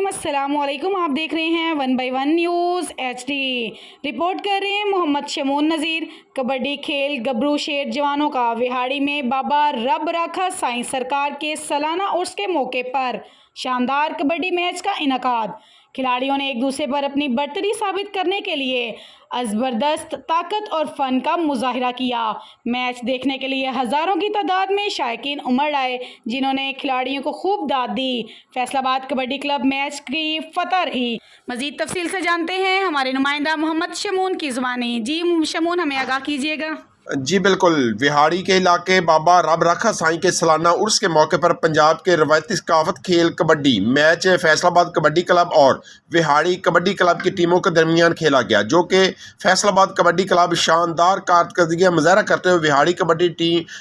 रहीम, अस्सलाम वालेकुम। आप देख रहे हैं 1/1 न्यूज़ HD। रिपोर्ट कर रहे हैं मोहम्मद शमून नज़ीर। कबड्डी खेल गबरू शेर जवानों का विहाड़ी में बाबा रब राखा साईं सरकार के सालाना उर्स के मौके पर शानदार कबड्डी मैच का इनेकाद। खिलाड़ियों ने एक दूसरे पर अपनी बर्तरी साबित करने के लिए ज़बरदस्त ताकत और फ़न का मुजाहिरा किया। मैच देखने के लिए हज़ारों की तादाद में शायकीन उमड़ आए, जिन्होंने खिलाड़ियों को खूब दाद दी। फैसलाबाद कबड्डी क्लब मैच की फतह रही। मज़ीद तफसील से जानते हैं हमारे नुमाइंदा मोहम्मद शमून की ज़ुबानी। जी शमून, हमें आगाह कीजिएगा। जी बिल्कुल, विहाड़ी के इलाके बाबा रब राखा साईं के सालाना उर्स के मौके पर पंजाब के रवायती सकाफत खेल कबड्डी मैच फैसलाबाद कबड्डी क्लब और विहाड़ी कबड्डी क्लब की टीमों के दरमियान खेला गया, जो कि फैसलाबाद कबड्डी क्लब शानदार कारकर्दगी का मुजाहरा करते हुए विहाड़ी कबड्डी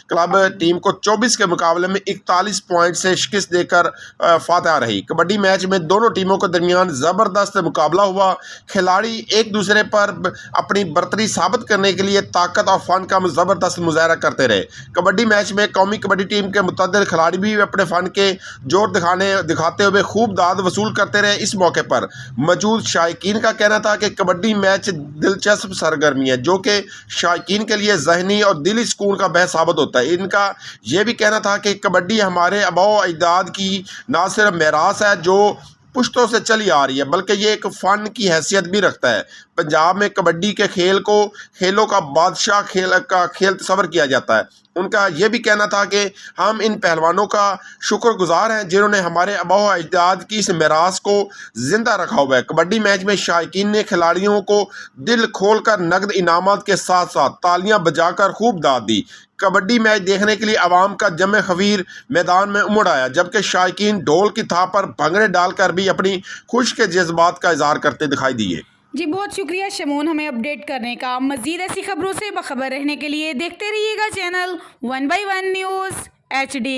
क्लब टीम को 24 के मुकाबले में 41 पॉइंट से शिकस्त देकर फातह रही। कबड्डी मैच में दोनों टीमों के दरमियान ज़बरदस्त मुकाबला हुआ। खिलाड़ी एक दूसरे पर अपनी बर्तरी साबित करने के लिए ताकत और फन का ज़बरदस्त मुजाहरा करते रहे। कबड्डी मैच में कौमी कबड्डी टीम के मुतअद्दिद खिलाड़ी भी अपने फ़न के जोर दिखाते हुए खूब दाद वसूल करते रहे। इस मौके पर मौजूद शायकीन का कहना था कि कबड्डी मैच दिलचस्प सरगर्मी है, जो कि शायकीन के लिए ज़हनी और दिली सुकून का बहस साबित होता है। इनका यह भी कहना था कि कबड्डी हमारे आबाओ अजदाद की ना सिर्फ मेरास है जो पुश्तों से चली आ रही है, बल्कि ये एक फ़न की हैसियत भी रखता है। पंजाब में कबड्डी के खेलों का बादशाह खेल तस्वर किया जाता है। उनका यह भी कहना था कि हम इन पहलवानों का शुक्रगुजार हैं जिन्होंने हमारे आबाओ अजदाद की इस मिरास को ज़िंदा रखा हुआ है। कबड्डी मैच में शायकीन ने खिलाड़ियों को दिल खोलकर नकद इनामात के साथ साथ तालियां बजाकर खूब दाद दी। कबड्डी मैच देखने के लिए आवाम का जमे खवीर मैदान में उमड़ आया, जबकि शायकीन ढोल की थाप पर भंगड़े डालकर भी अपनी खुश के जज्बात का इजहार करते दिखाई दिए। जी बहुत शुक्रिया शमून, हमें अपडेट करने का। मज़ीद ऐसी खबरों से बखबर रहने के लिए देखते रहिएगा चैनल 1/1 न्यूज़ HD।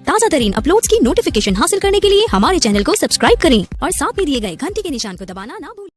ताज़ा तरीन अपलोड्स की नोटिफिकेशन हासिल करने के लिए हमारे चैनल को सब्सक्राइब करें और साथ में दिए गए घंटी के निशान को दबाना ना भूलें।